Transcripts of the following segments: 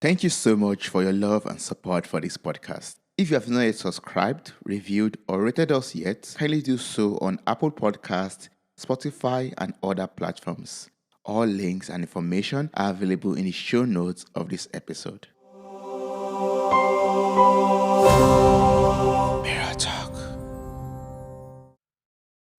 Thank you so much for your love and support for this podcast. If you have not yet subscribed, reviewed, or rated us yet, kindly do so on Apple Podcasts, Spotify, and other platforms. All links and information are available in the show notes of this episode. Mirror Talk.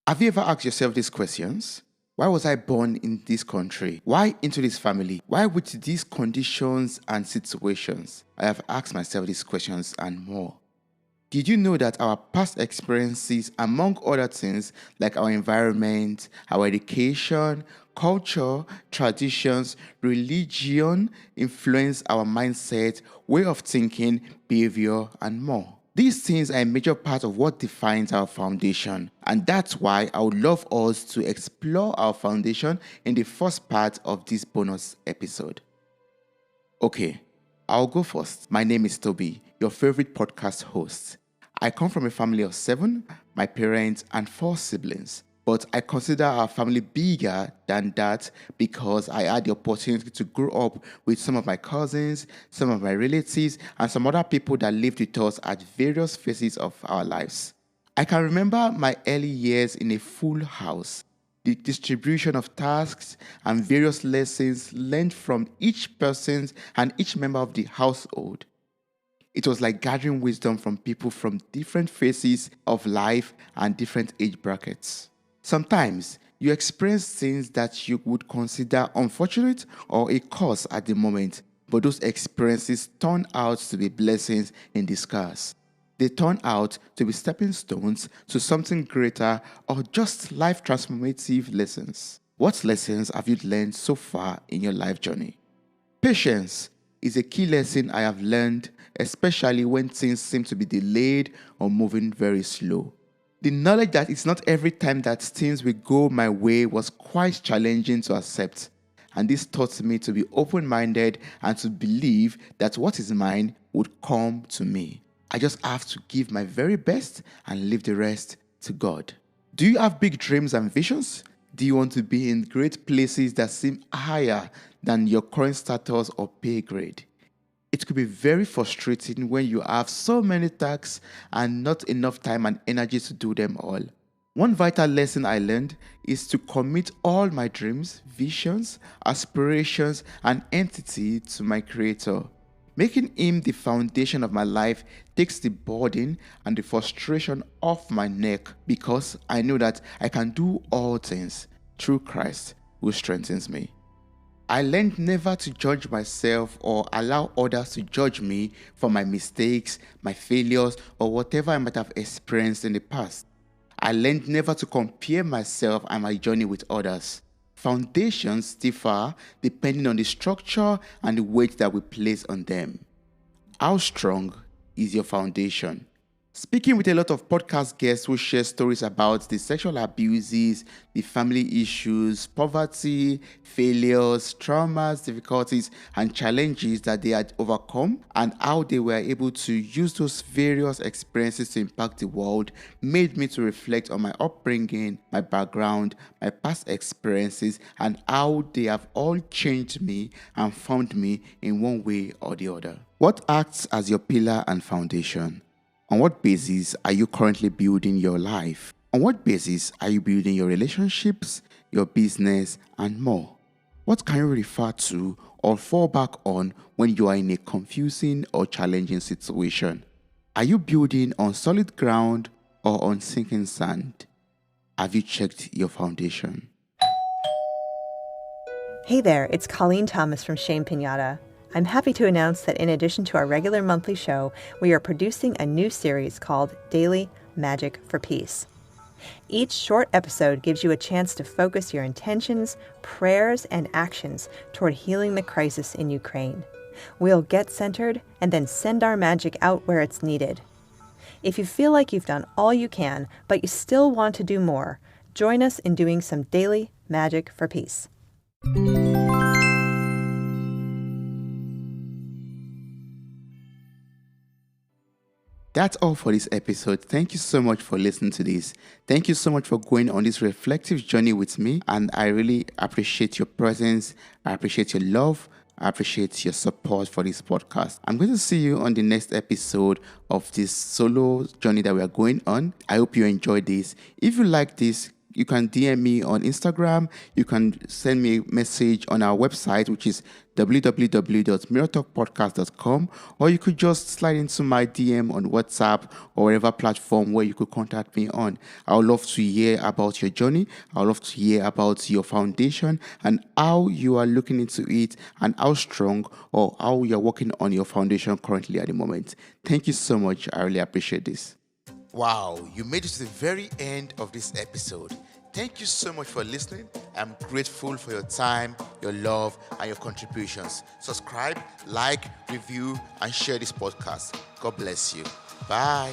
Have you ever asked yourself these questions? Why was I born in this country? Why into this family? Why with these conditions and situations? I have asked myself these questions and more. Did you know that our past experiences, among other things like our environment, our education, culture, traditions, religion, influence our mindset, way of thinking, behavior, and more? These things are a major part of what defines our foundation, and that's why I would love us to explore our foundation in the first part of this bonus episode. Okay, I'll go first. My name is Toby, your favorite podcast host. I come from a family of 7, my parents, and 4 siblings. But I consider our family bigger than that because I had the opportunity to grow up with some of my cousins, some of my relatives, and some other people that lived with us at various phases of our lives. I can remember my early years in a full house, the distribution of tasks and various lessons learned from each person and each member of the household. It was like gathering wisdom from people from different phases of life and different age brackets. Sometimes you experience things that you would consider unfortunate or a curse at the moment, but those experiences turn out to be blessings in disguise. They turn out to be stepping stones to something greater or just life transformative lessons. What lessons have you learned so far in your life journey? Patience is a key lesson I have learned, especially when things seem to be delayed or moving very slow. The knowledge that it's not every time that things will go my way was quite challenging to accept, and this taught me to be open-minded and to believe that what is mine would come to me. I just have to give my very best and leave the rest to God. Do you have big dreams and visions? Do you want to be in great places that seem higher than your current status or pay grade? It could be very frustrating when you have so many tasks and not enough time and energy to do them all. One vital lesson I learned is to commit all my dreams, visions, aspirations, and entity to my Creator. Making Him the foundation of my life takes the burden and the frustration off my neck because I know that I can do all things through Christ who strengthens me. I learned never to judge myself or allow others to judge me for my mistakes, my failures, or whatever I might have experienced in the past. I learned never to compare myself and my journey with others. Foundations differ depending on the structure and the weight that we place on them. How strong is your foundation? Speaking with a lot of podcast guests who share stories about the sexual abuses, the family issues, poverty, failures, traumas, difficulties, and challenges that they had overcome, and how they were able to use those various experiences to impact the world, made me to reflect on my upbringing, my background, my past experiences, and how they have all changed me and formed me in one way or the other. What acts as your pillar and foundation? On what basis are you currently building your life? On what basis are you building your relationships, your business, and more? What can you refer to or fall back on when you are in a confusing or challenging situation? Are you building on solid ground or on sinking sand? Have you checked your foundation? Hey there, it's Colleen Thomas from Shame Pinata. I'm happy to announce that in addition to our regular monthly show, we are producing a new series called Daily Magic for Peace. Each short episode gives you a chance to focus your intentions, prayers, and actions toward healing the crisis in Ukraine. We'll get centered and then send our magic out where it's needed. If you feel like you've done all you can, but you still want to do more, join us in doing some daily magic for peace. That's all for this episode. Thank you so much for listening to this. Thank you so much for going on this reflective journey with me. And I really appreciate your presence. I appreciate your love. I appreciate your support for this podcast. I'm going to see you on the next episode of this solo journey that we are going on. I hope you enjoyed this. If you like this, you can DM me on Instagram. You can send me a message on our website, which is www.mirrortalkpodcast.com, or you could just slide into my DM on WhatsApp or whatever platform where you could contact me on. I would love to hear about your journey. I would love to hear about your foundation and how you are looking into it and how strong or how you're working on your foundation currently at the moment. Thank you so much. I really appreciate this. Wow, you made it to the very end of this episode. Thank you so much for listening. I'm grateful for your time, your love, and your contributions. Subscribe, like, review, and share this podcast. God bless you. Bye.